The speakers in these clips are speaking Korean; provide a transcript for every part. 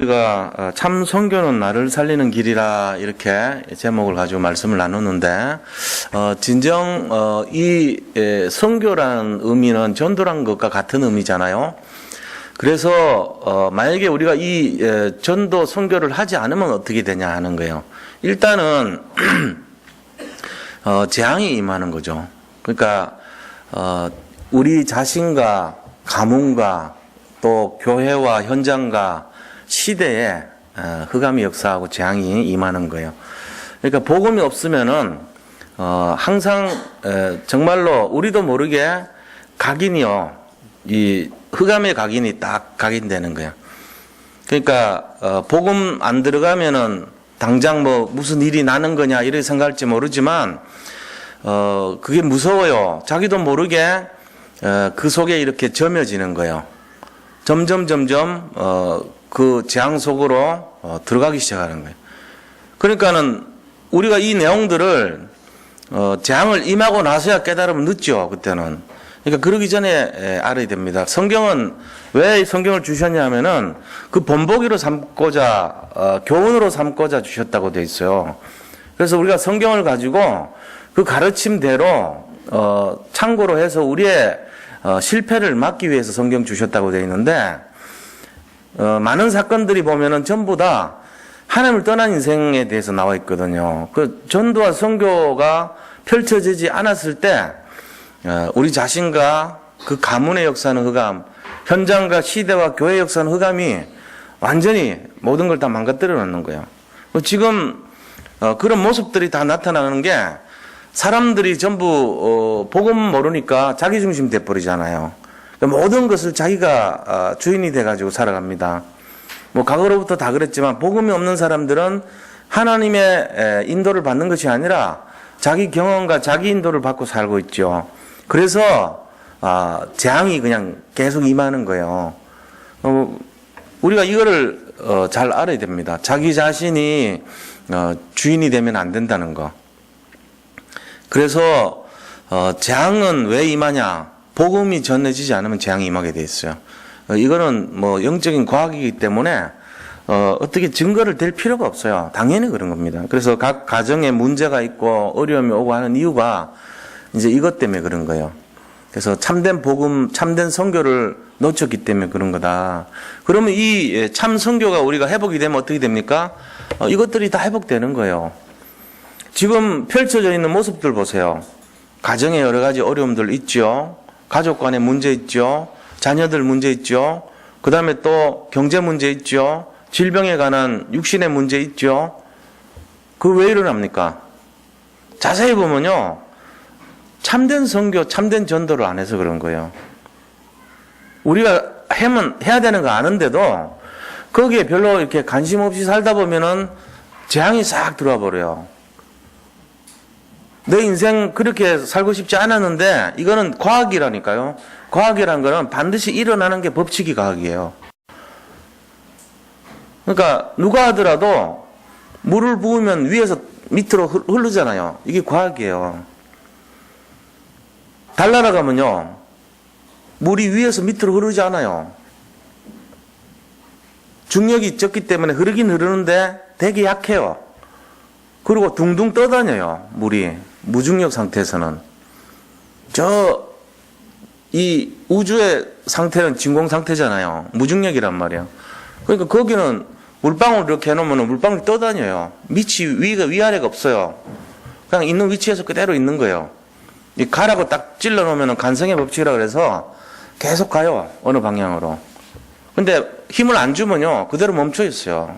우리가 참 선교는 나를 살리는 길이라 이렇게 제목을 가지고 말씀을 나누는데 진정 이 선교라는 의미는 전도란 것과 같은 의미잖아요. 그래서 만약에 우리가 이 전도 선교를 하지 않으면 어떻게 되냐 하는 거예요. 일단은 재앙이 임하는 거죠. 그러니까 우리 자신과 가문과 또 교회와 현장과 시대에 흑암이 역사하고 재앙이 임하는 거예요. 그러니까 복음이 없으면은 항상 정말로 우리도 모르게 각인이요, 이 흑암의 각인이 딱 각인되는 거예요. 그러니까 복음 안 들어가면은 당장 뭐 무슨 일이 나는 거냐 이렇게 생각할지 모르지만 그게 무서워요. 자기도 모르게 그 속에 이렇게 점여지는 거예요. 점점 그 재앙 속으로 들어가기 시작하는 거예요. 그러니까는 우리가 이 내용들을 재앙을 임하고 나서야 깨달으면 늦죠. 그때는. 그러니까 그러기 전에 알아야 됩니다. 성경은 왜 성경을 주셨냐면은 그 본보기로 삼고자 교훈으로 삼고자 주셨다고 되어 있어요. 그래서 우리가 성경을 가지고 그 가르침대로 참고로 해서 우리의 실패를 막기 위해서 성경 주셨다고 되어 있는데 많은 사건들이 보면은 전부 다 하나님을 떠난 인생에 대해서 나와 있거든요. 그 전도와 선교가 펼쳐지지 않았을 때 우리 자신과 그 가문의 역사는 흑암, 현장과 시대와 교회 역사는 흑암이 완전히 모든 걸 다 망가뜨려 놓는 거예요. 지금 그런 모습들이 다 나타나는 게 사람들이 전부 복음 모르니까 자기중심 돼버리잖아요. 모든 것을 자기가 주인이 돼가지고 살아갑니다. 뭐 과거로부터 다 그랬지만 복음이 없는 사람들은 하나님의 인도를 받는 것이 아니라 자기 경험과 자기 인도를 받고 살고 있죠. 그래서 재앙이 그냥 계속 임하는 거예요. 우리가 이거를 잘 알아야 됩니다. 자기 자신이 주인이 되면 안 된다는 거. 그래서 재앙은 왜 임하냐? 복음이 전해지지 않으면 재앙이 임하게 돼 있어요. 이거는 뭐 영적인 과학이기 때문에 어떻게 증거를 댈 필요가 없어요. 당연히 그런 겁니다. 그래서 각 가정에 문제가 있고 어려움이 오고 하는 이유가 이제 이것 때문에 그런 거예요. 그래서 참된 복음, 참된 선교를 놓쳤기 때문에 그런 거다. 그러면 이 참 선교가 우리가 회복이 되면 어떻게 됩니까? 이것들이 다 회복되는 거예요. 지금 펼쳐져 있는 모습들 보세요. 가정에 여러 가지 어려움들 있죠. 가족 간에 문제 있죠. 자녀들 문제 있죠. 그 다음에 또 경제 문제 있죠. 질병에 관한 육신의 문제 있죠. 그 왜 일어납니까? 자세히 보면요. 참된 선교, 참된 전도를 안 해서 그런 거예요. 우리가 해야 되는 거 아는데도 거기에 별로 이렇게 관심 없이 살다 보면은 재앙이 싹 들어와 버려요. 내 인생 그렇게 살고 싶지 않았는데 이거는 과학이라니까요. 과학이란 거는 반드시 일어나는 게 법칙이 과학이에요. 그러니까 누가 하더라도 물을 부으면 위에서 밑으로 흐르잖아요. 이게 과학이에요. 달 날아가면요. 물이 위에서 밑으로 흐르지 않아요. 중력이 적기 때문에 흐르긴 흐르는데 되게 약해요. 그리고 둥둥 떠다녀요. 물이. 무중력 상태에서는. 이 우주의 상태는 진공 상태잖아요. 무중력이란 말이에요. 그러니까 거기는 물방울 이렇게 해놓으면 물방울이 떠다녀요. 위아래가 없어요. 그냥 있는 위치에서 그대로 있는 거예요. 이 가라고 딱 찔러 놓으면 간성의 법칙이라 그래서 계속 가요. 어느 방향으로. 근데 힘을 안 주면요. 그대로 멈춰 있어요.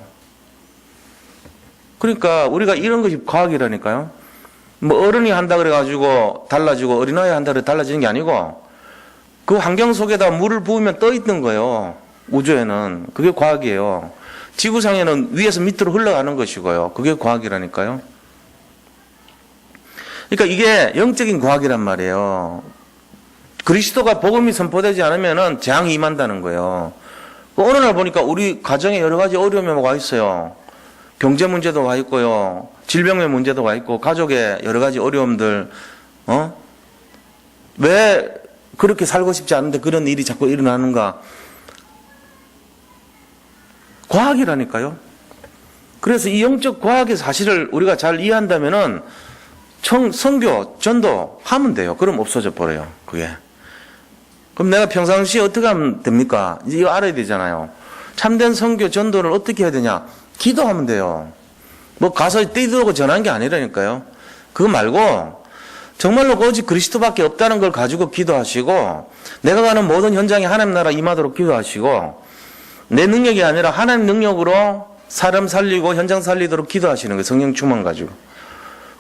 그러니까 우리가 이런 것이 과학이라니까요. 뭐 어른이 한다 그래가지고 달라지고 어린아이 한다 그래 달라지는 게 아니고 그 환경 속에다 물을 부으면 떠 있는 거예요. 우주에는. 그게 과학이에요. 지구상에는 위에서 밑으로 흘러가는 것이고요. 그게 과학이라니까요. 그러니까 이게 영적인 과학이란 말이에요. 그리스도가 복음이 선포되지 않으면은 재앙이 임한다는 거예요. 어느 날 보니까 우리 가정에 여러 가지 어려움이 와 있어요. 경제 문제도 와 있고요. 질병의 문제도 와 있고, 가족의 여러 가지 어려움들, 왜 그렇게 살고 싶지 않은데 그런 일이 자꾸 일어나는가? 과학이라니까요. 그래서 이 영적 과학의 사실을 우리가 잘 이해한다면은 선교, 전도 하면 돼요. 그럼 없어져 버려요. 그게. 그럼 내가 평상시에 어떻게 하면 됩니까? 이거 알아야 되잖아요. 참된 선교, 전도를 어떻게 해야 되냐? 기도하면 돼요. 뭐 가서 떼들고 전하는 게 아니라니까요. 그거 말고 정말로 오직 그리스도밖에 없다는 걸 가지고 기도하시고, 내가 가는 모든 현장에 하나님 나라 임하도록 기도하시고, 내 능력이 아니라 하나님 능력으로 사람 살리고 현장 살리도록 기도하시는 거예요. 성령 충만 가지고.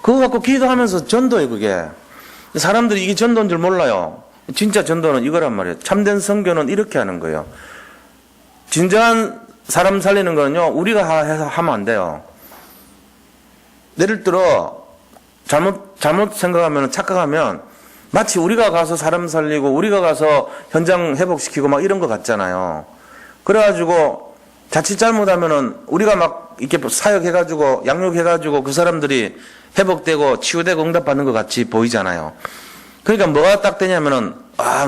그거 갖고 기도하면서 전도예요, 그게. 사람들이 이게 전도인 줄 몰라요. 진짜 전도는 이거란 말이에요. 참된 선교는 이렇게 하는 거예요. 진정한 사람 살리는 거는요, 우리가 해서 하면 안 돼요. 예를 들어, 잘못 생각하면, 착각하면, 마치 우리가 가서 사람 살리고, 우리가 가서 현장 회복시키고 막 이런 거 같잖아요. 그래가지고, 자칫 잘못하면은, 우리가 막 이렇게 사역해가지고, 양육해가지고, 그 사람들이 회복되고, 치유되고, 응답받는 것 같이 보이잖아요. 그러니까 뭐가 딱 되냐면은,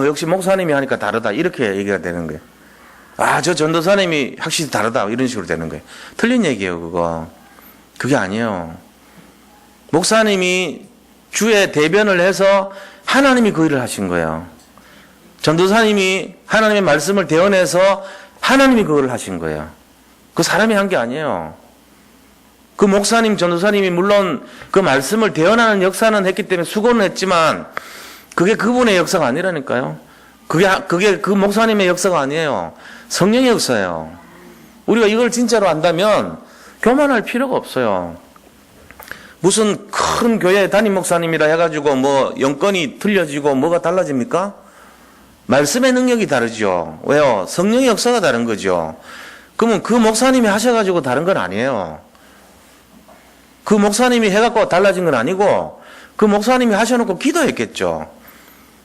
역시 목사님이 하니까 다르다. 이렇게 얘기가 되는 거예요. 저 전도사님이 확실히 다르다. 이런 식으로 되는 거예요. 틀린 얘기예요, 그거. 그게 아니에요. 목사님이 주의 대변을 해서 하나님이 그 일을 하신 거예요. 전도사님이 하나님의 말씀을 대언해서 하나님이 그 일을 하신 거예요. 그 사람이 한 게 아니에요. 그 목사님, 전도사님이 물론 그 말씀을 대언하는 역사는 했기 때문에 수고는 했지만 그게 그분의 역사가 아니라니까요. 그게 그 목사님의 역사가 아니에요. 성령의 역사예요. 우리가 이걸 진짜로 안다면 교만할 필요가 없어요. 무슨 큰 교회 담임 목사님이라 해가지고 뭐 영권이 틀려지고 뭐가 달라집니까? 말씀의 능력이 다르죠. 왜요? 성령의 역사가 다른 거죠. 그러면 그 목사님이 하셔가지고 다른 건 아니에요. 그 목사님이 해갖고 달라진 건 아니고 그 목사님이 하셔놓고 기도했겠죠.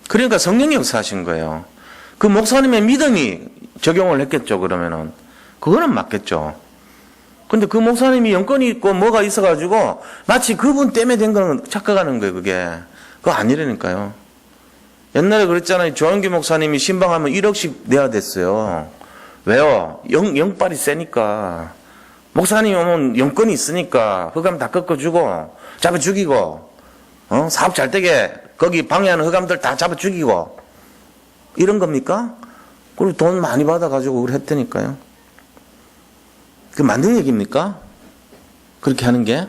그러니까 성령의 역사하신 거예요. 그 목사님의 믿음이 적용을 했겠죠. 그러면은 그거는 맞겠죠. 근데 그 목사님이 영권이 있고 뭐가 있어가지고 마치 그분 때문에 된 거는 착각하는 거예요. 그거 아니라니까요. 옛날에 그랬잖아요. 조영기 목사님이 신방하면 1억씩 내야 됐어요. 왜요? 영빨이 세니까. 목사님 오면 영권이 있으니까 흑암 다 꺾어주고 잡아 죽이고 사업 잘 되게 거기 방해하는 흑암들 다 잡아 죽이고 이런 겁니까? 그리고 돈 많이 받아가지고 그걸 했다니까요. 그 맞는 얘기입니까? 그렇게 하는 게?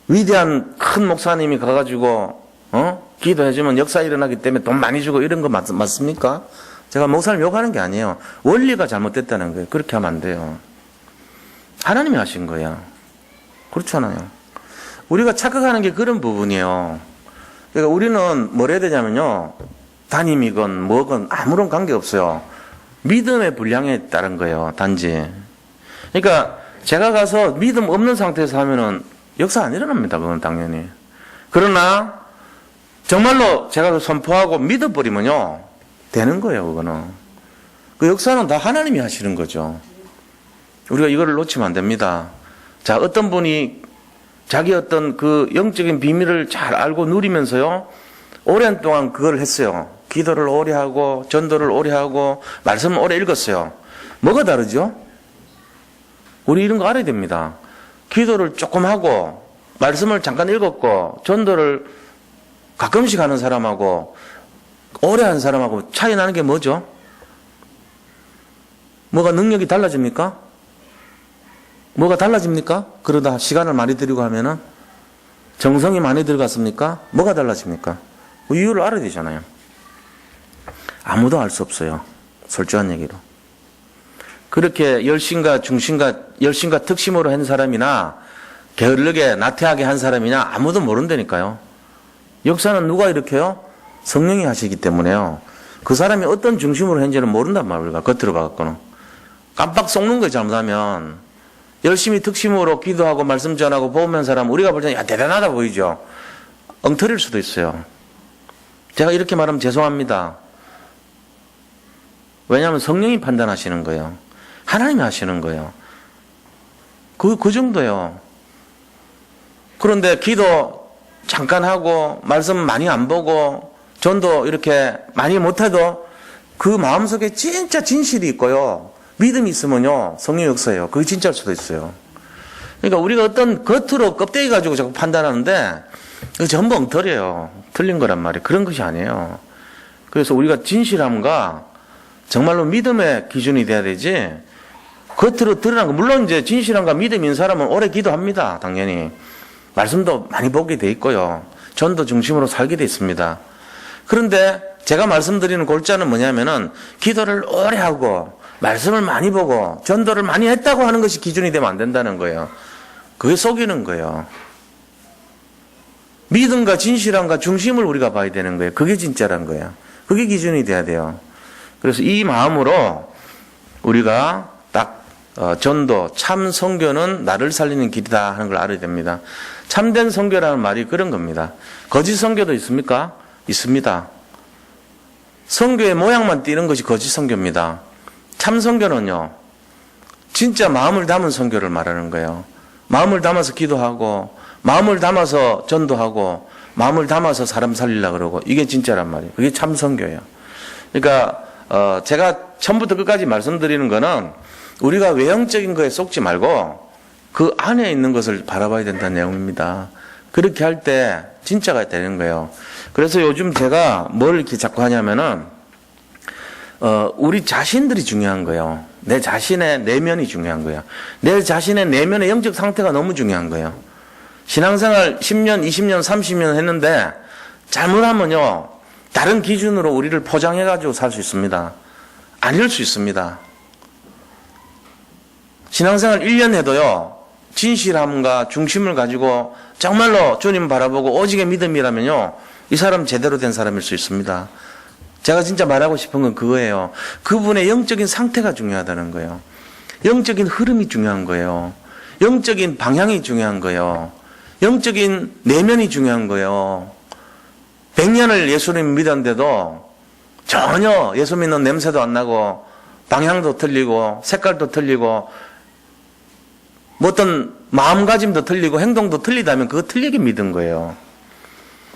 위대한 큰 목사님이 가가지고 기도해주면 역사 일어나기 때문에 돈 많이 주고 이런 거 맞습니까? 제가 목사님 욕하는 게 아니에요. 원리가 잘못됐다는 거예요. 그렇게 하면 안 돼요. 하나님이 하신 거야. 그렇잖아요. 우리가 착각하는 게 그런 부분이에요. 그러니까 우리는 뭘 해야 되냐면요. 담임이건 뭐건 아무런 관계 없어요. 믿음의 분량에 따른 거예요. 단지. 그러니까 제가 가서 믿음 없는 상태에서 하면은 역사 안 일어납니다. 그건 당연히. 그러나 정말로 제가 선포하고 믿어버리면요. 되는 거예요. 그거는. 그 역사는 다 하나님이 하시는 거죠. 우리가 이거를 놓치면 안 됩니다. 자, 어떤 분이 자기 어떤 그 영적인 비밀을 잘 알고 누리면서요. 오랜 동안 그걸 했어요. 기도를 오래 하고 전도를 오래 하고 말씀을 오래 읽었어요. 뭐가 다르죠? 우리 이런 거 알아야 됩니다. 기도를 조금 하고 말씀을 잠깐 읽었고 전도를 가끔씩 하는 사람하고 오래 하는 사람하고 차이 나는 게 뭐죠? 뭐가 능력이 달라집니까? 뭐가 달라집니까? 그러다 시간을 많이 들이고 하면은 정성이 많이 들어갔습니까? 뭐가 달라집니까? 그 이유를 알아야 되잖아요. 아무도 알 수 없어요. 솔직한 얘기로. 그렇게 열심과 중심과 열심과 특심으로 한 사람이나 게을르게 나태하게 한 사람이나 아무도 모른다니까요. 역사는 누가 일으켜요? 성령이 하시기 때문에요. 그 사람이 어떤 중심으로 했는지는 모른단 말이에요. 겉으로 봐갖고는. 깜빡 속는 거예요. 잘못하면. 열심히 특심으로 기도하고 말씀 전하고 보험한 사람 우리가 볼 때는 대단하다 보이죠. 엉터리일 수도 있어요. 제가 이렇게 말하면 죄송합니다. 왜냐하면 성령이 판단하시는 거예요. 하나님이 하시는 거예요. 그 정도예요. 그런데 기도 잠깐 하고 말씀 많이 안 보고 전도 이렇게 많이 못해도 그 마음속에 진짜 진실이 있고요. 믿음이 있으면요, 성령 역사예요. 그게 진짜일 수도 있어요. 그러니까 우리가 어떤 겉으로 껍데기 가지고 자꾸 판단하는데, 그거 전부 엉터리예요. 틀린 거란 말이에요. 그런 것이 아니에요. 그래서 우리가 진실함과 정말로 믿음의 기준이 돼야 되지, 겉으로 드러난 거, 물론 이제 진실함과 믿음이 있는 사람은 오래 기도합니다. 당연히. 말씀도 많이 보게 돼 있고요. 전도 중심으로 살게 돼 있습니다. 그런데 제가 말씀드리는 골자는 뭐냐면은 기도를 오래 하고 말씀을 많이 보고 전도를 많이 했다고 하는 것이 기준이 되면 안 된다는 거예요. 그게 속이는 거예요. 믿음과 진실함과 중심을 우리가 봐야 되는 거예요. 그게 진짜란 거예요. 그게 기준이 돼야 돼요. 그래서 이 마음으로 우리가 딱 전도, 참 선교는 나를 살리는 길이다 하는 걸 알아야 됩니다. 참된 선교라는 말이 그런 겁니다. 거짓 선교도 있습니까? 있습니다. 선교의 모양만 띄는 것이 거짓 선교입니다. 참 선교는요, 진짜 마음을 담은 선교를 말하는 거예요. 마음을 담아서 기도하고, 마음을 담아서 전도하고, 마음을 담아서 사람 살리려고 그러고, 이게 진짜란 말이에요. 그게 참 선교예요. 그러니까 제가 처음부터 끝까지 말씀드리는 거는 우리가 외형적인 거에 속지 말고 그 안에 있는 것을 바라봐야 된다는 내용입니다. 그렇게 할 때 진짜가 되는 거예요. 그래서 요즘 제가 뭘 이렇게 자꾸 하냐면은 우리 자신들이 중요한 거예요. 내 자신의 내면이 중요한 거예요. 내 자신의 내면의 영적 상태가 너무 중요한 거예요. 신앙생활 10년, 20년, 30년 했는데 잘못하면요, 다른 기준으로 우리를 포장해가지고 살 수 있습니다. 아닐 수 있습니다. 신앙생활 1년 해도요, 진실함과 중심을 가지고 정말로 주님 바라보고 오직의 믿음이라면요, 이 사람 제대로 된 사람일 수 있습니다. 제가 진짜 말하고 싶은 건 그거예요. 그분의 영적인 상태가 중요하다는 거예요. 영적인 흐름이 중요한 거예요. 영적인 방향이 중요한 거예요. 영적인 내면이 중요한 거예요. 100년을 예수님 믿었는데도 전혀 예수 믿는 냄새도 안 나고 방향도 틀리고 색깔도 틀리고 뭐 어떤 마음가짐도 틀리고 행동도 틀리다면 그거 틀리게 믿은 거예요.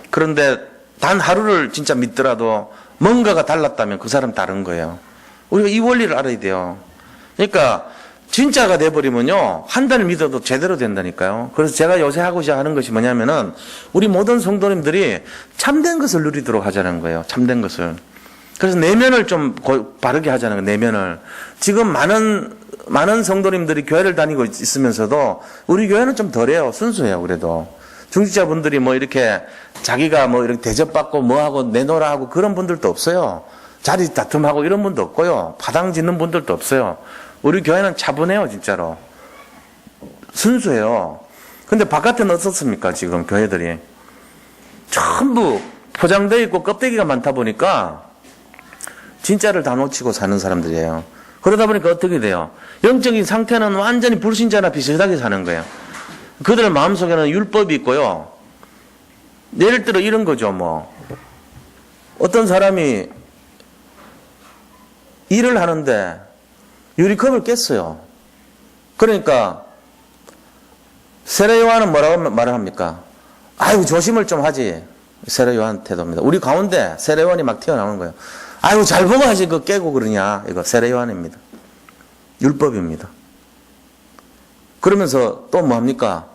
그런데 단 하루를 진짜 믿더라도 뭔가가 달랐다면 그 사람 다른 거예요. 우리가 이 원리를 알아야 돼요. 그러니까 진짜가 돼버리면요, 한 달을 믿어도 제대로 된다니까요. 그래서 제가 요새 하고자 하는 것이 뭐냐면은 우리 모든 성도님들이 참된 것을 누리도록 하자는 거예요. 참된 것을. 그래서 내면을 좀 바르게 하자는 거예요. 내면을. 지금 많은 성도님들이 교회를 다니고 있으면서도 우리 교회는 좀 덜해요. 순수해요. 그래도 중직자분들이 뭐 이렇게 자기가 뭐 이렇게 대접받고 뭐하고 내놓으라 하고 그런 분들도 없어요. 자리 다툼하고 이런 분도 없고요. 파당 짓는 분들도 없어요. 우리 교회는 차분해요. 진짜로 순수해요. 근데 바깥에는 어떻습니까? 지금 교회들이 전부 포장되어 있고 껍데기가 많다 보니까 진짜를 다 놓치고 사는 사람들이에요. 그러다 보니까 어떻게 돼요? 영적인 상태는 완전히 불신자나 비슷하게 사는 거예요. 그들의 마음속에는 율법이 있고요. 예를 들어 이런 거죠. 뭐 어떤 사람이 일을 하는데 유리컵을 깼어요. 그러니까 세례 요한은 뭐라고 말을 합니까? 아이고 조심을 좀 하지. 세례 요한 태도입니다. 우리 가운데 세례 요한이 막 튀어나오는 거예요. 아이고 잘 보고 하지 그거 깨고 그러냐. 이거 세례 요한입니다. 율법입니다. 그러면서 또 뭐 합니까?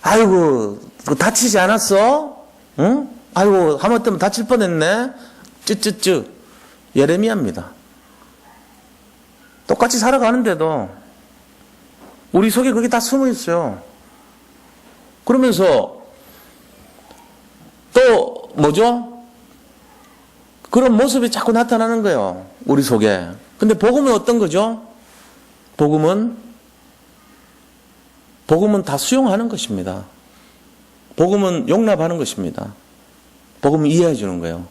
아이고 다치지 않았어? 응? 아이고 하마터면 다칠 뻔했네. 쯔쯔쯔. 예레미야입니다. 똑같이 살아가는데도 우리 속에 그게 다 숨어 있어요. 그러면서 또 뭐죠? 그런 모습이 자꾸 나타나는 거예요. 우리 속에. 근데 복음은 어떤 거죠? 복음은 다 수용하는 것입니다. 복음은 용납하는 것입니다. 복음은 이해해 주는 거예요.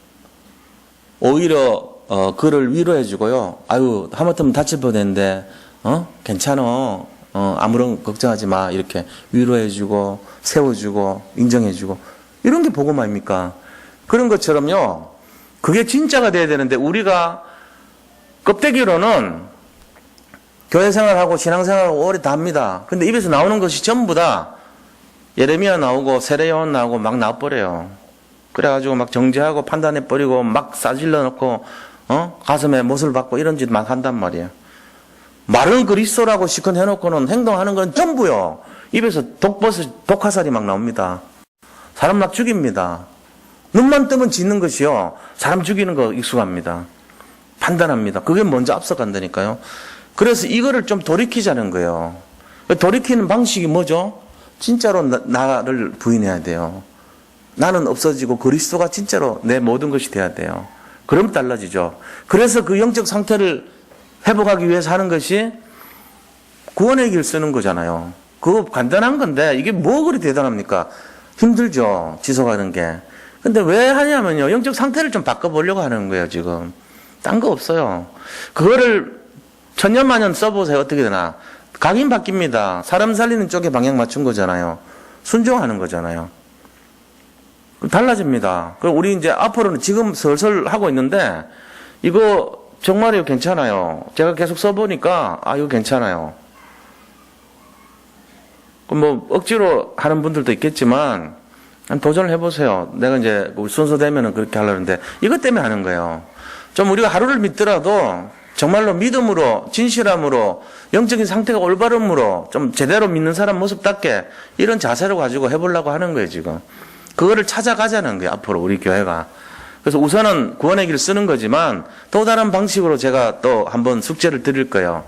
오히려 그를 위로해 주고요. 아유 하마터면 다칠 뻔했는데 괜찮아. 아무런 걱정하지 마. 이렇게 위로해 주고 세워주고 인정해 주고 이런 게 복음 아닙니까? 그런 것처럼요. 그게 진짜가 돼야 되는데 우리가 껍데기로는 교회 생활하고 신앙생활하고 오래 다 합니다. 근데 입에서 나오는 것이 전부 다 예레미야 나오고 세례 요한 나오고 막 나와버려요. 그래가지고 막 정죄하고 판단해버리고 막 싸질러 놓고 가슴에 못을 박고 이런 짓 막 한단 말이에요. 말은 그리스도라고 시큰 해놓고는 행동하는 건 전부요. 입에서 독화살이 막 나옵니다. 사람 막 죽입니다. 눈만 뜨면 짓는 것이요. 사람 죽이는 거 익숙합니다. 판단합니다. 그게 먼저 앞서간다니까요. 그래서 이거를 좀 돌이키자는 거예요. 돌이키는 방식이 뭐죠? 진짜로 나를 부인해야 돼요. 나는 없어지고 그리스도가 진짜로 내 모든 것이 돼야 돼요. 그럼 달라지죠. 그래서 그 영적 상태를 회복하기 위해서 하는 것이 구원의 길 쓰는 거잖아요. 그거 간단한 건데 이게 뭐 그리 대단합니까? 힘들죠. 지속하는 게. 근데 왜 하냐면요. 영적 상태를 좀 바꿔보려고 하는 거예요, 지금. 딴 거 없어요. 그거를 천년만년 써보세요. 어떻게 되나. 각인 바뀝니다. 사람 살리는 쪽에 방향 맞춘 거잖아요. 순종하는 거잖아요. 달라집니다. 그럼 우리 이제 앞으로는 지금 슬슬 하고 있는데 이거 정말 괜찮아요. 제가 계속 써보니까 이거 괜찮아요. 뭐 억지로 하는 분들도 있겠지만 도전을 해보세요. 내가 이제 순서 되면은 그렇게 하려는데 이것 때문에 하는 거예요. 좀 우리가 하루를 믿더라도 정말로 믿음으로 진실함으로 영적인 상태가 올바름으로 좀 제대로 믿는 사람 모습답게 이런 자세를 가지고 해보려고 하는 거예요 지금. 그거를 찾아가자는 거예요 앞으로 우리 교회가. 그래서 우선은 구원의 길을 쓰는 거지만 또 다른 방식으로 제가 또 한번 숙제를 드릴 거예요.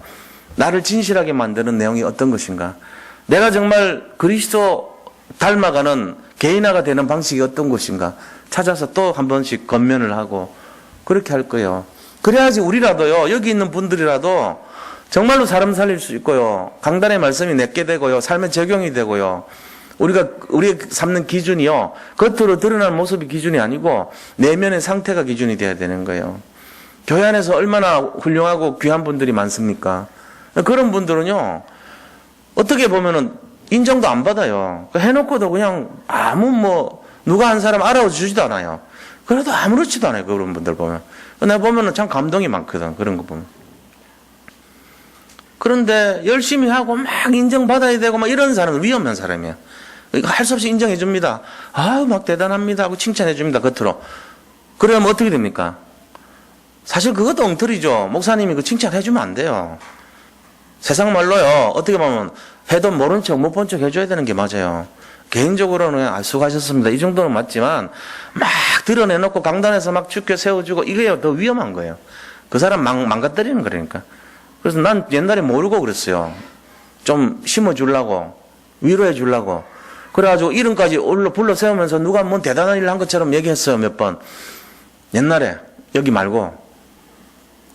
나를 진실하게 만드는 내용이 어떤 것인가. 내가 정말 그리스도 닮아가는 개인화가 되는 방식이 어떤 것인가 찾아서 또 한 번씩 권면을 하고 그렇게 할 거예요. 그래야지 우리라도요, 여기 있는 분들이라도 정말로 사람 살릴 수 있고요. 강단의 말씀이 내게 되고요. 삶의 적용이 되고요. 우리가 삼는 기준이요. 겉으로 드러나는 모습이 기준이 아니고 내면의 상태가 기준이 돼야 되는 거예요. 교회 안에서 얼마나 훌륭하고 귀한 분들이 많습니까? 그런 분들은요. 어떻게 보면은 인정도 안 받아요. 해놓고도 그냥 누가 한 사람 알아주지도 않아요. 그래도 아무렇지도 않아요. 그런 분들 보면. 내가 보면은 참 감동이 많거든. 그런 거 보면. 그런데 열심히 하고 막 인정받아야 되고 막 이런 사람은 위험한 사람이에요. 할 수 없이 인정해 줍니다. 막 대단합니다 하고 칭찬해 줍니다. 겉으로. 그러면 어떻게 됩니까? 사실 그것도 엉터리죠. 목사님이 그 칭찬해 주면 안 돼요. 세상 말로요. 어떻게 보면 해도 모른 척 못 본 척 해줘야 되는 게 맞아요. 개인적으로는 수고하셨습니다. 이 정도는 맞지만 막 드러내놓고 강단에서 막 축켜 세워주고 이게 더 위험한 거예요. 그 사람 망가뜨리는 거라니까. 그래서 난 옛날에 모르고 그랬어요. 좀 심어주려고 위로해 주려고. 그래가지고 이름까지 불러 세우면서 누가 뭐 대단한 일을 한 것처럼 얘기했어요. 몇 번. 옛날에 여기 말고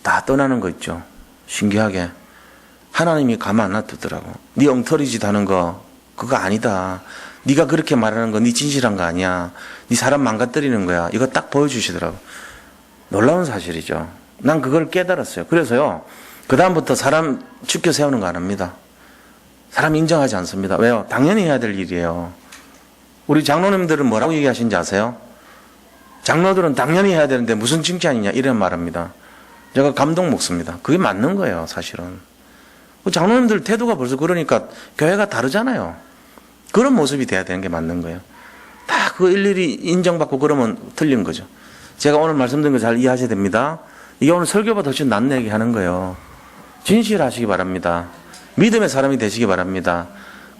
다 떠나는 거 있죠. 신기하게. 하나님이 가만 안 놔두더라고. 네 엉터리 짓 하는 거 그거 아니다. 네가 그렇게 말하는 거 네 진실한 거 아니야. 네 사람 망가뜨리는 거야. 이거 딱 보여주시더라고. 놀라운 사실이죠. 난 그걸 깨달았어요. 그래서요. 그 다음부터 사람 축켜 세우는 거 안 합니다. 사람 인정하지 않습니다. 왜요? 당연히 해야 될 일이에요. 우리 장로님들은 뭐라고 얘기하신지 아세요? 장로들은 당연히 해야 되는데 무슨 칭찬이냐 이런 말합니다. 제가 감동 먹습니다. 그게 맞는 거예요. 사실은. 장로님들 태도가 벌써 그러니까 교회가 다르잖아요. 그런 모습이 돼야 되는 게 맞는 거예요. 다 그 일일이 인정받고 그러면 틀린 거죠. 제가 오늘 말씀드린 거 잘 이해하셔야 됩니다. 이게 오늘 설교보다 훨씬 낫는 얘기 하는 거예요. 진실하시기 바랍니다. 믿음의 사람이 되시기 바랍니다.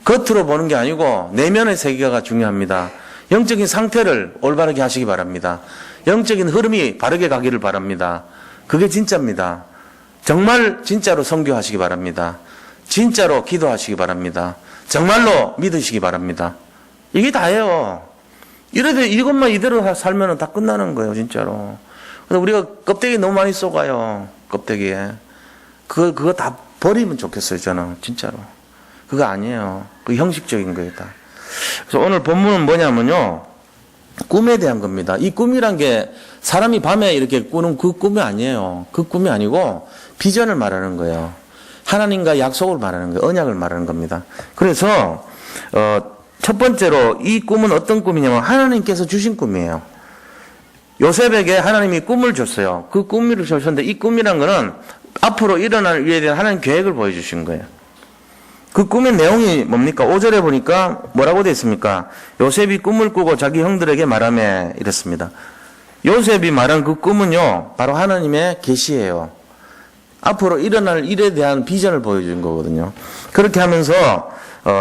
겉으로 보는 게 아니고 내면의 세계가 중요합니다. 영적인 상태를 올바르게 하시기 바랍니다. 영적인 흐름이 바르게 가기를 바랍니다. 그게 진짜입니다. 정말 진짜로 선교하시기 바랍니다. 진짜로 기도하시기 바랍니다. 정말로 믿으시기 바랍니다. 이게 다예요. 이것만 이대로 살면 다 끝나는 거예요, 진짜로. 근데 우리가 껍데기 너무 많이 쏘가요, 껍데기에. 그거 다 버리면 좋겠어요, 저는. 진짜로. 그거 아니에요. 그 형식적인 거예요, 다. 그래서 오늘 본문은 뭐냐면요. 꿈에 대한 겁니다. 이 꿈이란 게 사람이 밤에 이렇게 꾸는 그 꿈이 아니에요. 그 꿈이 아니고 비전을 말하는 거예요. 하나님과 약속을 말하는 거예요. 언약을 말하는 겁니다. 그래서 첫 번째로 이 꿈은 어떤 꿈이냐면 하나님께서 주신 꿈이에요. 요셉에게 하나님이 꿈을 줬어요. 그 꿈을 줬는데 이 꿈이란 거는 앞으로 일어날 일에 대한 하나님 계획을 보여주신 거예요. 그 꿈의 내용이 뭡니까? 5절에 보니까 뭐라고 되어 있습니까? 요셉이 꿈을 꾸고 자기 형들에게 말하며 이랬습니다. 요셉이 말한 그 꿈은요, 바로 하나님의 계시예요. 앞으로 일어날 일에 대한 비전을 보여준 거거든요. 그렇게 하면서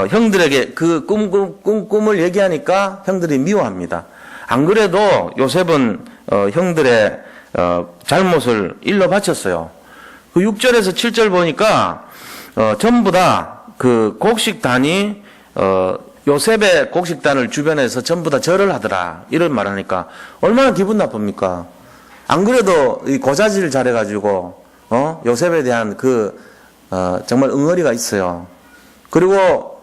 형들에게 그 꿈을 얘기하니까 형들이 미워합니다. 안 그래도 요셉은 형들의 잘못을 일러 바쳤어요. 그 6절에서 7절 보니까 전부 다 그 곡식단이 요셉의 곡식단을 주변에서 전부 다 절을 하더라 이런 말하니까 얼마나 기분 나쁩니까? 안 그래도 이 고자질을 잘해가지고 요셉에 대한 정말 응어리가 있어요. 그리고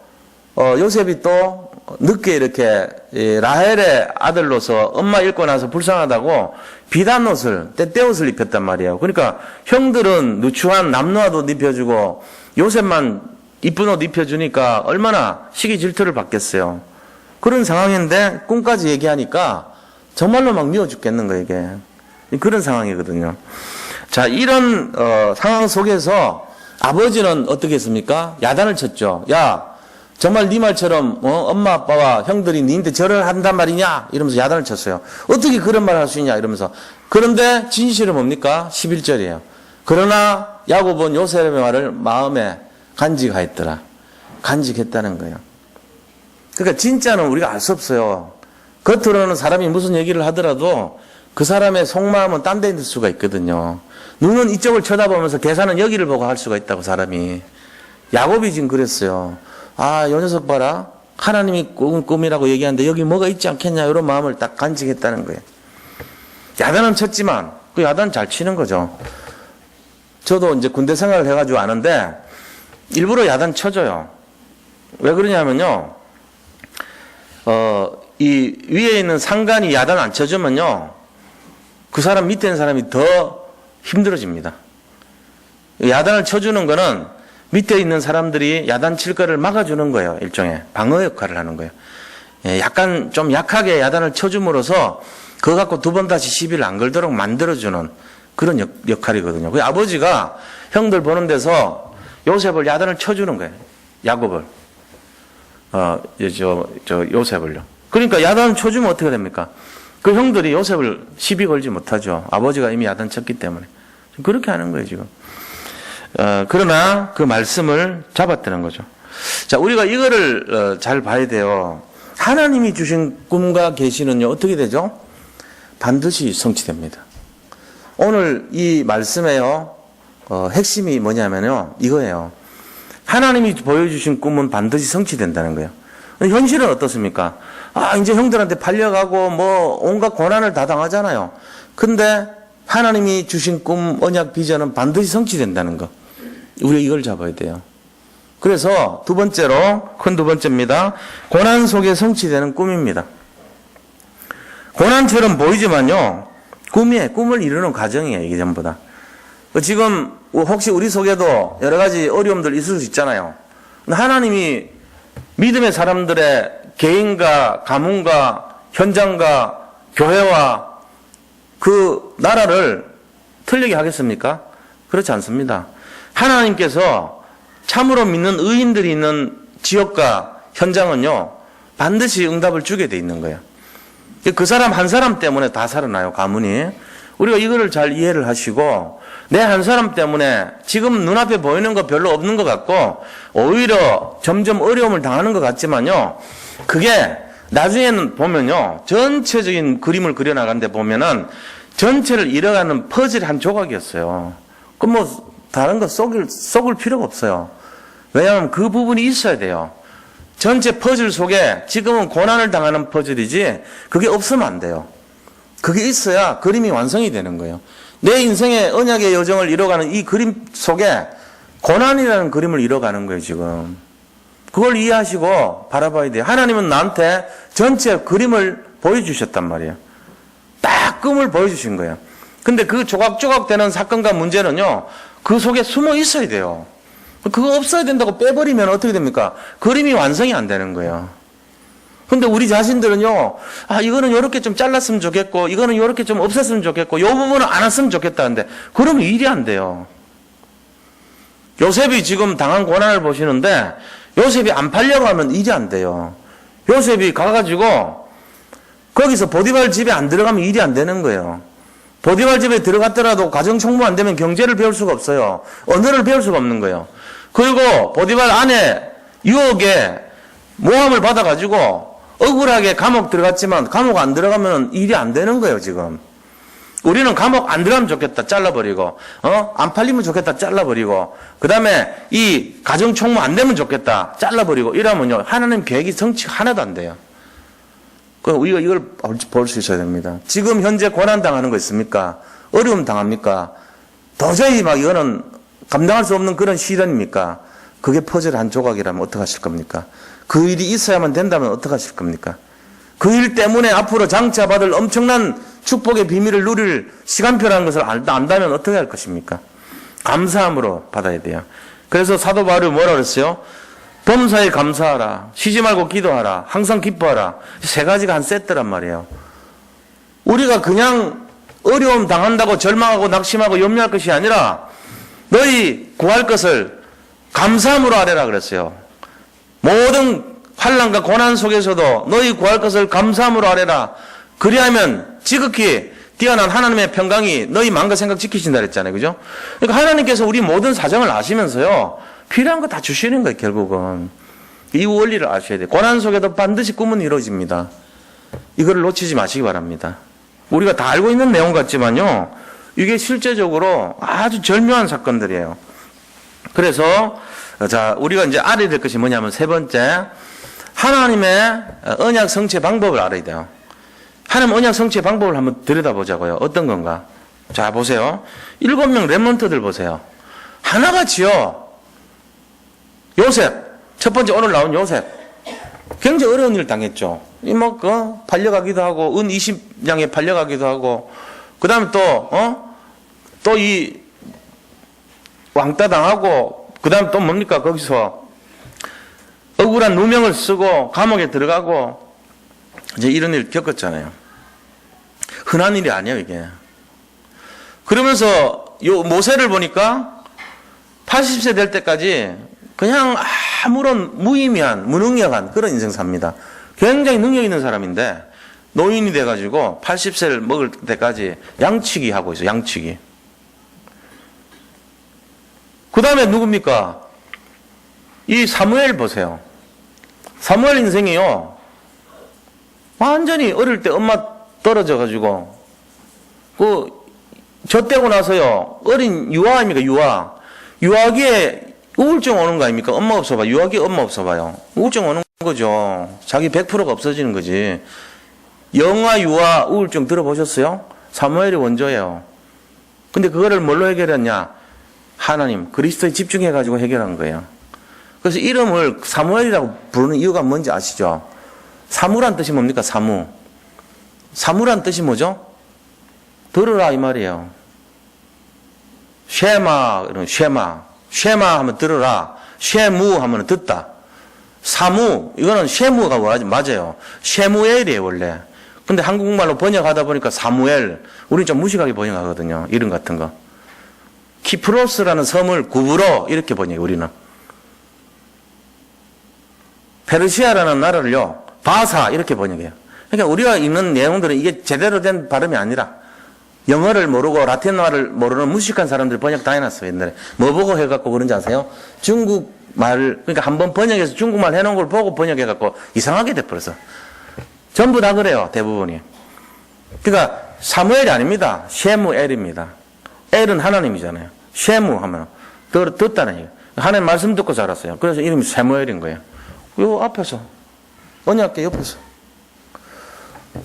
요셉이 또 늦게 이렇게 라헬의 아들로서 엄마 잃고 나서 불쌍하다고 비단 옷을 때때옷을 입혔단 말이에요. 그러니까 형들은 누추한 남노한 옷 입혀주고 요셉만 이쁜 옷 입혀주니까 얼마나 시기 질투를 받겠어요. 그런 상황인데 꿈까지 얘기하니까 정말로 막 미워 죽겠는 거예요, 이게. 그런 상황이거든요. 자, 이런 상황 속에서 아버지는 어떻게 했습니까? 야단을 쳤죠. 야, 정말 네 말처럼 엄마 아빠와 형들이 니한테 절을 한단 말이냐? 이러면서 야단을 쳤어요. 어떻게 그런 말을 할 수 있냐? 이러면서. 그런데 진실은 뭡니까? 11절이에요. 그러나 야곱은 요셉의 말을 마음에 간직하였더라. 간직했다는 거예요. 그러니까 진짜는 우리가 알 수 없어요. 겉으로는 사람이 무슨 얘기를 하더라도 그 사람의 속마음은 딴 데 있을 수가 있거든요. 눈은 이쪽을 쳐다보면서 계산은 여기를 보고 할 수가 있다고, 사람이. 야곱이 지금 그랬어요. 아, 요 녀석 봐라. 하나님이 꿈이라고 얘기하는데 여기 뭐가 있지 않겠냐, 이런 마음을 딱 간직했다는 거예요. 야단은 쳤지만 그 야단 잘 치는 거죠. 저도 이제 군대 생활을 해가지고 아는데 일부러 야단 쳐줘요. 왜 그러냐면요, 이 위에 있는 상관이 야단 안 쳐주면요, 그 사람 밑에 있는 사람이 더 힘들어집니다. 야단을 쳐주는 거는 밑에 있는 사람들이 야단 칠 거를 막아주는 거예요. 일종의 방어 역할을 하는 거예요. 약간 좀 약하게 야단을 쳐줌으로써 그거 갖고 두 번 다시 시비를 안 걸도록 만들어주는 그런 역할이거든요. 그 아버지가 형들 보는 데서 요셉을 야단을 쳐주는 거예요. 야곱을. 요셉을요. 그러니까 야단을 쳐주면 어떻게 됩니까? 그 형들이 요셉을 시비 걸지 못하죠. 아버지가 이미 야단 쳤기 때문에. 그렇게 하는 거예요, 지금. 그러나 그 말씀을 잡았다는 거죠. 자, 우리가 이거를 잘 봐야 돼요. 하나님이 주신 꿈과 계시는요, 어떻게 되죠? 반드시 성취됩니다. 오늘 이 말씀에요, 핵심이 뭐냐면요, 이거예요. 하나님이 보여주신 꿈은 반드시 성취된다는 거예요. 현실은 어떻습니까? 아, 이제 형들한테 팔려가고 뭐 온갖 고난을 다 당하잖아요. 근데 하나님이 주신 꿈, 언약, 비전은 반드시 성취된다는 거. 우리가 이걸 잡아야 돼요. 그래서 두 번째로, 큰 두 번째입니다. 고난 속에 성취되는 꿈입니다. 고난처럼 보이지만요, 꿈을 이루는 과정이에요, 이게 전부 다. 지금 혹시 우리 속에도 여러 가지 어려움들 있을 수 있잖아요. 하나님이 믿음의 사람들의 개인과 가문과 현장과 교회와 그 나라를 틀리게 하겠습니까? 그렇지 않습니다. 하나님께서 참으로 믿는 의인들이 있는 지역과 현장은요, 반드시 응답을 주게 돼 있는 거예요. 그 사람 한 사람 때문에 다 살아나요, 가문이. 우리가 이거를 잘 이해를 하시고, 내 한 사람 때문에 지금 눈앞에 보이는 거 별로 없는 것 같고 오히려 점점 어려움을 당하는 것 같지만요, 그게 나중에는 보면요, 전체적인 그림을 그려나가는데 보면은 전체를 이뤄가는 퍼즐 한 조각이었어요. 그 뭐 다른 거 속을 필요가 없어요. 왜냐하면 그 부분이 있어야 돼요. 전체 퍼즐 속에 지금은 고난을 당하는 퍼즐이지 그게 없으면 안 돼요. 그게 있어야 그림이 완성이 되는 거예요. 내 인생의 언약의 여정을 이뤄가는 이 그림 속에 고난이라는 그림을 이뤄가는 거예요, 지금. 그걸 이해하시고 바라봐야 돼요. 하나님은 나한테 전체 그림을 보여주셨단 말이에요. 딱 꿈을 보여주신 거예요. 근데 그 조각조각 되는 사건과 문제는요, 그 속에 숨어 있어야 돼요. 그거 없어야 된다고 빼버리면 어떻게 됩니까? 그림이 완성이 안 되는 거예요. 근데 우리 자신들은요, 아, 이거는 요렇게 좀 잘랐으면 좋겠고, 이거는 요렇게 좀 없앴으면 좋겠고, 요 부분은 안 했으면 좋겠다는데, 그러면 일이 안 돼요. 요셉이 지금 당한 고난을 보시는데, 요셉이 안 팔려고 하면 일이 안 돼요. 요셉이 가가지고, 거기서 보디발 집에 안 들어가면 일이 안 되는 거예요. 보디발 집에 들어갔더라도 가정총무 안 되면 경제를 배울 수가 없어요. 언어를 배울 수가 없는 거예요. 그리고 보디발 안에 유혹에 모함을 받아가지고 억울하게 감옥 들어갔지만 감옥 안 들어가면 일이 안 되는 거예요, 지금. 우리는 감옥 안 들어가면 좋겠다, 잘라버리고, 안 팔리면 좋겠다, 잘라버리고, 그 다음에 이 가정총무 안 되면 좋겠다, 잘라버리고, 이러면요, 하나님 계획이 성취 하나도 안 돼요. 우리가 이걸 볼 수 있어야 됩니다. 지금 현재 고난당하는 거 있습니까? 어려움 당합니까? 도저히 막 이거는 감당할 수 없는 그런 시련입니까? 그게 퍼즐 한 조각이라면 어떡하실 겁니까? 그 일이 있어야만 된다면 어떡하실 겁니까? 그 일 때문에 앞으로 장차 받을 엄청난 축복의 비밀을 누릴 시간표라는 것을 안다면 어떻게 할 것입니까? 감사함으로 받아야 돼요. 그래서 사도 바울이 뭐라 그랬어요? 범사에 감사하라. 쉬지 말고 기도하라. 항상 기뻐하라. 세 가지가 한 세트란 말이에요. 우리가 그냥 어려움 당한다고 절망하고 낙심하고 염려할 것이 아니라 너희 구할 것을 감사함으로 하래라 그랬어요. 모든 환난과 고난 속에서도 너희 구할 것을 감사함으로 하래라. 그리하면 지극히 뛰어난 하나님의 평강이 너희 마음과 생각 지키신다 그랬잖아요. 그죠? 그러니까 하나님께서 우리 모든 사정을 아시면서요. 필요한 거 다 주시는 거예요, 결국은. 이 원리를 아셔야 돼요. 고난 속에도 반드시 꿈은 이루어집니다. 이거를 놓치지 마시기 바랍니다. 우리가 다 알고 있는 내용 같지만요. 이게 실제적으로 아주 절묘한 사건들이에요. 그래서 자, 우리가 이제 알아야 될 것이 뭐냐면 세 번째, 하나님의 언약 성취 방법을 알아야 돼요. 하나님 언약 성취 방법을 한번 들여다보자고요. 어떤 건가? 자, 보세요. 7명 렘넌트들 보세요. 하나같이요. 요셉, 첫 번째 오늘 나온 요셉. 굉장히 어려운 일을 당했죠. 팔려가기도 하고, 은 20냥에 팔려가기도 하고, 그 다음에 또 이 왕따 당하고, 그 다음에 또 뭡니까? 거기서 억울한 누명을 쓰고, 감옥에 들어가고, 이제 이런 일을 겪었잖아요. 흔한 일이 아니에요, 이게. 그러면서 요 모세를 보니까 80세 될 때까지 그냥 아무런 무의미한, 무능력한 그런 인생 삽니다. 굉장히 능력 있는 사람인데 노인이 돼가지고 80세를 먹을 때까지 양치기 하고 있어요. 양치기. 그 다음에 누굽니까? 이 사무엘 보세요. 사무엘 인생이요. 완전히 어릴 때 엄마 떨어져가지고 젖대고 나서요. 어린 유아 아닙니까? 유아. 유아기에 우울증 오는 거 아닙니까? 엄마 없어봐. 유아기 엄마 없어봐요. 우울증 오는 거죠. 자기 100%가 없어지는 거지. 영아, 유아, 우울증 들어보셨어요? 사무엘이 원조예요. 근데 그거를 뭘로 해결했냐? 하나님, 그리스도에 집중해가지고 해결한 거예요. 그래서 이름을 사무엘이라고 부르는 이유가 뭔지 아시죠? 사무란 뜻이 뭡니까? 사무. 사무란 뜻이 뭐죠? 들으라 이 말이에요. 쉐마, 쉐마 하면 들으라. 쉐무 하면 듣다. 사무, 이거는 쉐무가 맞아요. 쉐무엘이에요, 원래. 근데 한국말로 번역하다 보니까 사무엘. 우리는 좀 무식하게 번역하거든요. 이름 같은 거. 키프로스라는 섬을 구브로 이렇게 번역해요, 우리는. 페르시아라는 나라를요, 바사 이렇게 번역해요. 그러니까 우리가 읽는 내용들은 이게 제대로 된 발음이 아니라 영어를 모르고 라틴어를 모르는 무식한 사람들 번역 다 해놨어요, 옛날에. 뭐 보고 해갖고 그런지 아세요? 중국말, 그러니까 한번 번역해서 중국말 해놓은 걸 보고 번역해갖고 이상하게 돼버렸어. 전부 다 그래요, 대부분이. 그러니까 사무엘이 아닙니다. 쉐무엘입니다. 엘은 하나님이잖아요. 쉐무 하면 듣다는 얘기예요. 하나님 말씀 듣고 자랐어요. 그래서 이름이 사무엘인 거예요. 요 앞에서, 언약궤 옆에서.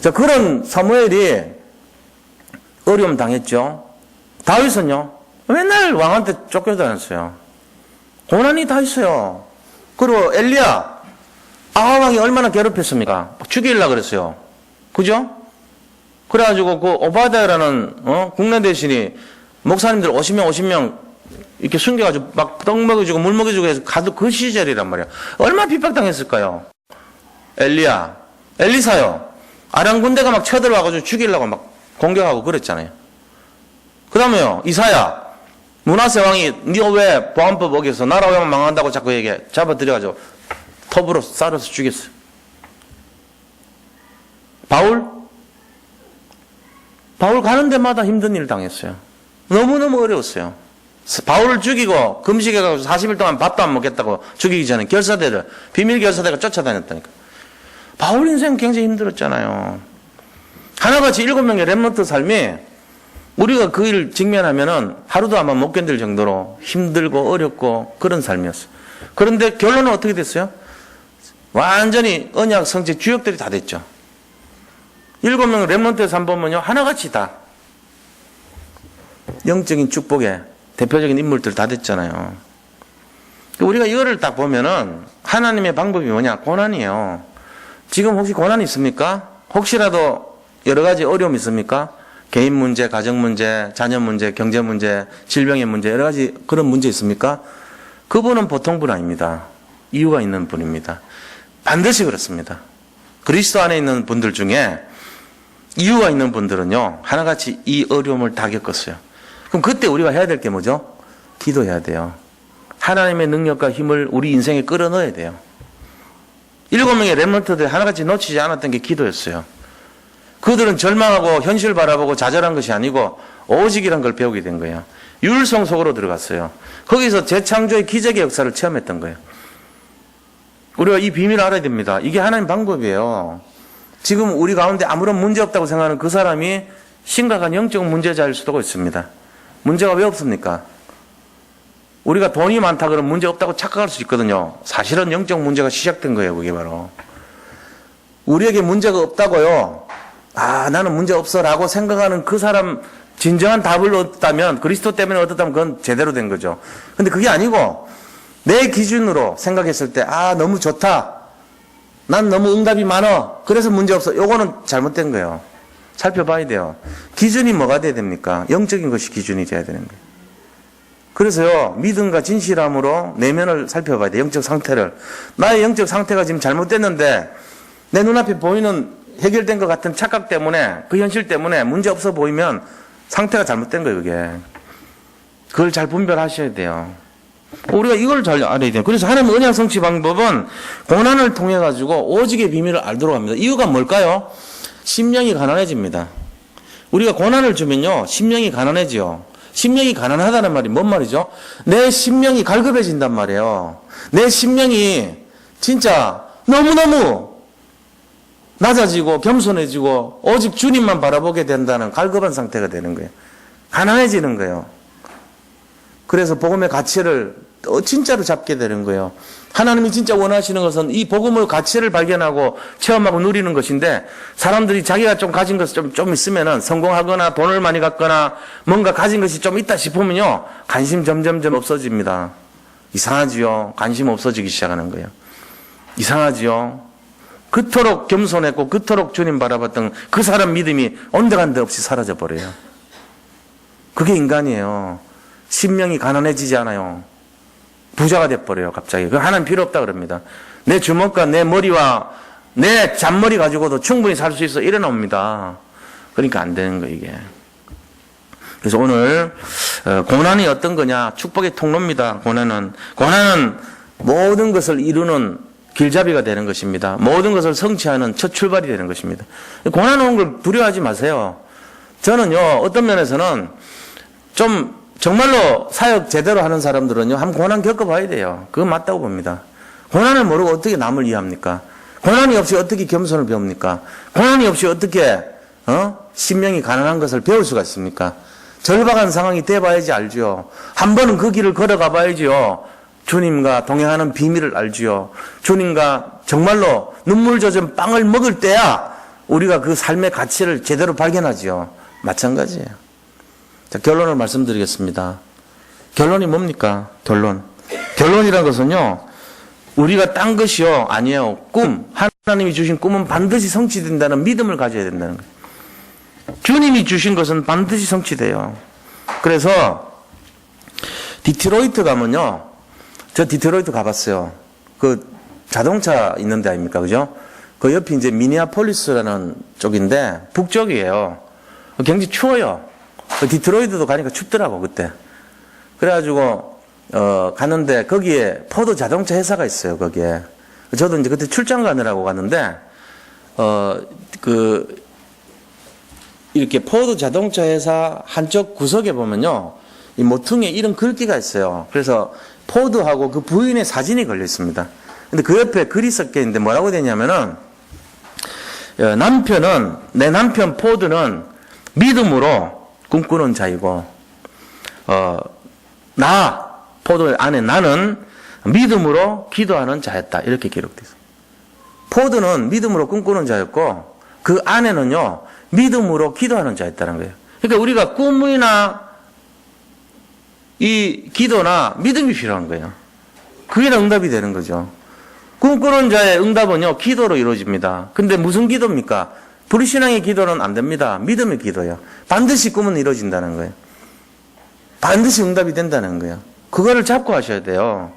자, 그런 사무엘이 어려움 당했죠. 다윗은요, 맨날 왕한테 쫓겨다녔어요. 고난이 다 있어요. 그리고 엘리야, 아합왕이 얼마나 괴롭혔습니까? 죽이려고 그랬어요. 그죠? 그래가지고 그 오바댜라는 국내 대신이 목사님들 50명 이렇게 숨겨가지고 막 떡 먹여주고 물 먹여주고 해서 가도 그 시절이란 말이야. 얼마나 핍박당했을까요? 엘리야, 엘리사요. 아람 군대가 막 쳐들어와가지고 죽이려고 막 공격하고 그랬잖아요. 그 다음에요, 이사야. 므낫세 왕이 니 왜 보안법 어겨서 나라 왜 망한다고 자꾸 얘기해. 잡아들여가지고 톱으로 쌀어서 죽였어요. 바울 바울 가는 데마다 힘든 일을 당했어요. 너무너무 어려웠어요. 바울을 죽이고 금식해가지고 40일 동안 밥도 안 먹겠다고 죽이기 전에 결사대를, 비밀 결사대가 쫓아다녔다니까. 바울 인생 굉장히 힘들었잖아요. 하나같이 7명의 렘넌트 삶이 우리가 그 일 직면하면은 하루도 아마 못 견딜 정도로 힘들고 어렵고 그런 삶이었어요. 그런데 결론은 어떻게 됐어요? 완전히 언약 성취 주역들이 다 됐죠. 7명 렘넌트의 삶 보면요, 하나같이 다 영적인 축복의 대표적인 인물들 다 됐잖아요. 우리가 이거를 딱 보면은 하나님의 방법이 뭐냐? 고난이에요. 지금 혹시 고난이 있습니까? 혹시라도 여러 가지 어려움이 있습니까? 개인 문제, 가정 문제, 자녀 문제, 경제 문제, 질병의 문제, 여러 가지 그런 문제 있습니까? 그분은 보통 분 아닙니다. 이유가 있는 분입니다. 반드시 그렇습니다. 그리스도 안에 있는 분들 중에 이유가 있는 분들은요, 하나같이 이 어려움을 다 겪었어요. 그럼 그때 우리가 해야 될 게 뭐죠? 기도해야 돼요. 하나님의 능력과 힘을 우리 인생에 끌어넣어야 돼요. 7명의 렘넌트들 하나같이 놓치지 않았던 게 기도였어요. 그들은 절망하고 현실 바라보고 좌절한 것이 아니고 오직이란 걸 배우게 된 거예요. 율성 속으로 들어갔어요. 거기서 재창조의 기적의 역사를 체험했던 거예요. 우리가 이 비밀을 알아야 됩니다. 이게 하나님 방법이에요. 지금 우리 가운데 아무런 문제 없다고 생각하는 그 사람이 심각한 영적 문제자일 수도 있습니다. 문제가 왜 없습니까? 우리가 돈이 많다 그러면 문제 없다고 착각할 수 있거든요. 사실은 영적 문제가 시작된 거예요. 그게 바로. 우리에게 문제가 없다고요. 아, 나는 문제 없어 라고 생각하는 그 사람 진정한 답을 얻었다면, 그리스도 때문에 얻었다면 그건 제대로 된 거죠. 근데 그게 아니고 내 기준으로 생각했을 때, 아, 너무 좋다. 난 너무 응답이 많아. 그래서 문제 없어. 요거는 잘못된 거예요. 살펴봐야 돼요. 기준이 뭐가 돼야 됩니까? 영적인 것이 기준이 돼야 되는 거예요. 그래서요, 믿음과 진실함으로 내면을 살펴봐야 돼요. 영적 상태를. 나의 영적 상태가 지금 잘못됐는데 내 눈앞에 보이는 해결된 것 같은 착각 때문에, 그 현실 때문에 문제 없어 보이면 상태가 잘못된 거예요, 그게. 그걸 잘 분별하셔야 돼요. 우리가 이걸 잘 알아야 돼요. 그래서 하나님의 언약 성취 방법은 고난을 통해 가지고 오직의 비밀을 알도록 합니다. 이유가 뭘까요? 심령이 가난해집니다. 우리가 고난을 주면요, 심령이 가난해지요. 심령이 가난하다는 말이 뭔 말이죠? 내 심령이 갈급해진단 말이에요. 내 심령이 진짜 너무너무 낮아지고 겸손해지고 오직 주님만 바라보게 된다는 갈급한 상태가 되는 거예요. 가난해지는 거예요. 그래서 복음의 가치를 진짜로 잡게 되는 거예요. 하나님이 진짜 원하시는 것은 이 복음의 가치를 발견하고 체험하고 누리는 것인데, 사람들이 자기가 좀 가진 것이 좀 있으면은 성공하거나 돈을 많이 갖거나 뭔가 가진 것이 좀 있다 싶으면요, 관심 점점점 없어집니다. 이상하지요? 관심 없어지기 시작하는 거예요. 이상하지요? 그토록 겸손했고 그토록 주님 바라봤던 그 사람 믿음이 온데간데 없이 사라져 버려요. 그게 인간이에요. 심령이 가난해지지 않아요. 부자가 돼버려요, 갑자기. 그 하나님 필요 없다 그럽니다. 내 주먹과 내 머리와 내 잔머리 가지고도 충분히 살 수 있어. 이래놓습니다. 그러니까 안 되는 거, 이게. 그래서 오늘, 고난이 어떤 거냐? 축복의 통로입니다, 고난은. 고난은 모든 것을 이루는 길잡이가 되는 것입니다. 모든 것을 성취하는 첫 출발이 되는 것입니다. 고난 오는 걸 두려워하지 마세요. 저는요, 어떤 면에서는 좀 정말로 사역 제대로 하는 사람들은요, 한번 고난 겪어봐야 돼요. 그거 맞다고 봅니다. 고난을 모르고 어떻게 남을 이해합니까? 고난이 없이 어떻게 겸손을 배웁니까? 고난이 없이 어떻게 심령이 가난한 것을 배울 수가 있습니까? 절박한 상황이 돼봐야지 알죠. 한 번은 그 길을 걸어가 봐야지요. 주님과 동행하는 비밀을 알지요. 주님과 정말로 눈물 젖은 빵을 먹을 때야 우리가 그 삶의 가치를 제대로 발견하지요. 마찬가지예요. 자, 결론을 말씀드리겠습니다. 결론이 뭡니까? 결론이라는 것은요, 우리가 딴 것이요, 아니에요. 꿈. 하나님이 주신 꿈은 반드시 성취된다는 믿음을 가져야 된다는 거예요. 주님이 주신 것은 반드시 성취돼요. 그래서 디트로이트 가면요, 저 디트로이트 가봤어요. 그 자동차 있는 데 아닙니까? 그죠? 그 옆이 이제 미니아폴리스라는 쪽인데 북쪽이에요. 굉장히 추워요. 디트로이트도 가니까 춥더라고, 그때. 그래가지고, 가는데 거기에 포드 자동차 회사가 있어요, 거기에. 저도 이제 그때 출장 가느라고 갔는데, 이렇게 포드 자동차 회사 한쪽 구석에 보면요, 이 모퉁이에 이런 글귀가 있어요. 그래서 포드하고 그 부인의 사진이 걸려 있습니다. 근데 그 옆에 글이 섞여 있는데 뭐라고 되냐면은, 내 남편 포드는 믿음으로 꿈꾸는 자이고, 포드 안에 나는 믿음으로 기도하는 자였다. 이렇게 기록되어 있어요. 포드는 믿음으로 꿈꾸는 자였고, 그 안에는요, 믿음으로 기도하는 자였다는 거예요. 그러니까 우리가 꿈이나 이 기도나 믿음이 필요한 거예요. 그게 다 응답이 되는 거죠. 꿈꾸는 자의 응답은요, 기도로 이루어집니다. 근데 무슨 기도입니까? 불신앙의 기도는 안 됩니다. 믿음의 기도예요. 반드시 꿈은 이루어진다는 거예요. 반드시 응답이 된다는 거예요. 그거를 잡고 하셔야 돼요.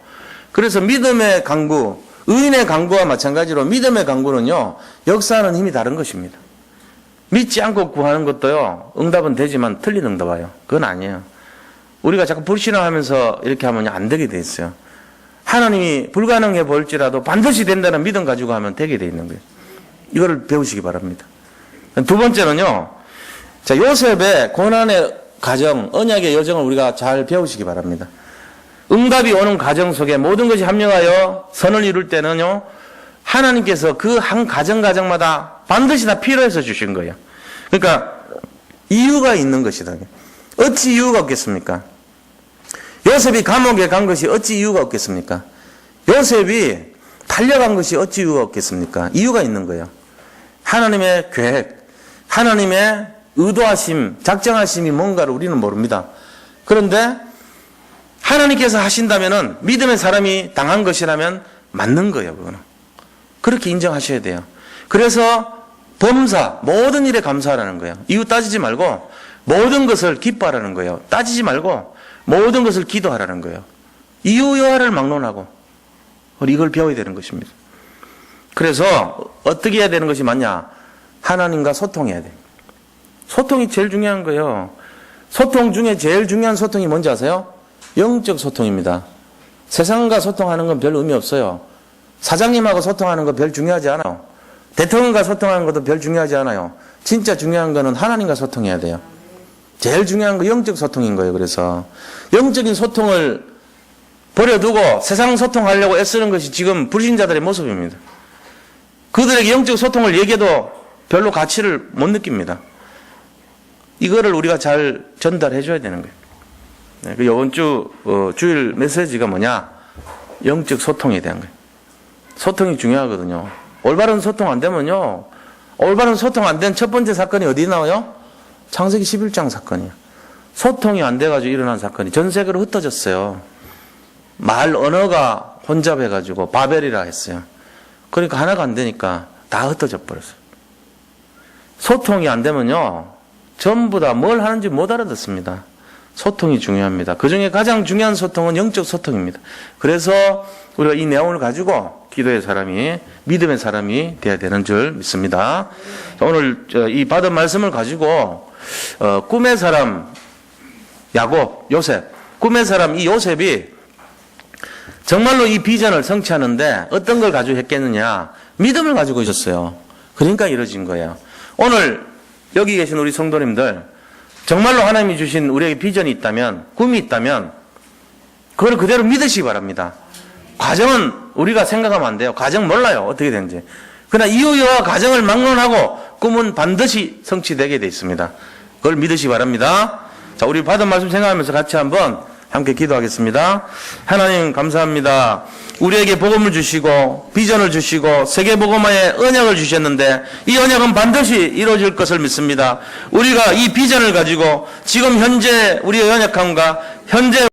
그래서 믿음의 강구, 의인의 강구와 마찬가지로 믿음의 강구는요, 역사하는 힘이 다른 것입니다. 믿지 않고 구하는 것도요, 응답은 되지만 틀린 응답 와요. 그건 아니에요. 우리가 자꾸 불신앙하면서 이렇게 하면 안 되게 돼 있어요. 하나님이 불가능해 보일지라도 반드시 된다는 믿음 가지고 하면 되게 돼 있는 거예요. 이거를 배우시기 바랍니다. 두 번째는요, 자, 요셉의 고난의 가정, 언약의 여정을 우리가 잘 배우시기 바랍니다. 응답이 오는 가정 속에 모든 것이 합력하여 선을 이룰 때는요, 하나님께서 그 한 가정마다 반드시 다 필요해서 주신 거예요. 그러니까 이유가 있는 것이다. 어찌 이유가 없겠습니까? 요셉이 감옥에 간 것이 어찌 이유가 없겠습니까? 요셉이 달려간 것이 어찌 이유가 없겠습니까? 이유가 있는 거예요. 하나님의 계획, 하나님의 의도하심, 작정하심이 뭔가를 우리는 모릅니다. 그런데 하나님께서 하신다면은 믿음의 사람이 당한 것이라면 맞는 거예요, 그거는. 그렇게 인정하셔야 돼요. 그래서 범사, 모든 일에 감사하라는 거예요. 이유 따지지 말고 모든 것을 기뻐하라는 거예요. 따지지 말고 모든 것을 기도하라는 거예요. 이유 여하를 막론하고 이걸 배워야 되는 것입니다. 그래서 어떻게 해야 되는 것이 맞냐? 하나님과 소통해야 돼요. 소통이 제일 중요한 거예요. 소통 중에 제일 중요한 소통이 뭔지 아세요? 영적 소통입니다. 세상과 소통하는 건 별 의미 없어요. 사장님하고 소통하는 거 별 중요하지 않아요. 대통령과 소통하는 것도 별 중요하지 않아요. 진짜 중요한 거는 하나님과 소통해야 돼요. 제일 중요한 거 영적 소통인 거예요. 그래서 영적인 소통을 버려두고 세상 소통하려고 애쓰는 것이 지금 불신자들의 모습입니다. 그들에게 영적 소통을 얘기해도 별로 가치를 못 느낍니다. 이거를 우리가 잘 전달해 줘야 되는 거예요. 네, 이번 주일 메시지가 뭐냐? 영적 소통에 대한 거예요. 소통이 중요하거든요. 올바른 소통 안 되면요, 올바른 소통 안 된 첫 번째 사건이 어디 나와요? 창세기 11장 사건이에요. 소통이 안 돼가지고 일어난 사건이 전 세계로 흩어졌어요. 말 언어가 혼잡해가지고 바벨이라 했어요. 그러니까 하나가 안 되니까 다 흩어져 버렸어요. 소통이 안 되면요, 전부 다 뭘 하는지 못 알아듣습니다. 소통이 중요합니다. 그 중에 가장 중요한 소통은 영적 소통입니다. 그래서 우리가 이 내용을 가지고 기도의 사람이, 믿음의 사람이 되어야 되는 줄 믿습니다. 오늘 이 받은 말씀을 가지고 꿈의 사람 야곱, 요셉, 꿈의 사람 이 요셉이 정말로 이 비전을 성취하는데 어떤 걸 가지고 했겠느냐? 믿음을 가지고 있었어요. 그러니까 이루어진 거예요. 오늘 여기 계신 우리 성도님들, 정말로 하나님이 주신 우리에게 비전이 있다면, 꿈이 있다면 그걸 그대로 믿으시기 바랍니다. 과정은 우리가 생각하면 안 돼요. 과정 몰라요. 어떻게 되는지. 그러나 이유와 과정을 막론하고 꿈은 반드시 성취되게 되어 있습니다. 그걸 믿으시기 바랍니다. 자, 우리 받은 말씀 생각하면서 같이 한번 함께 기도하겠습니다. 하나님 감사합니다. 우리에게 복음을 주시고 비전을 주시고 세계복음화의 언약을 주셨는데 이 언약은 반드시 이루어질 것을 믿습니다. 우리가 이 비전을 가지고 지금 현재 우리의 연약함과 현재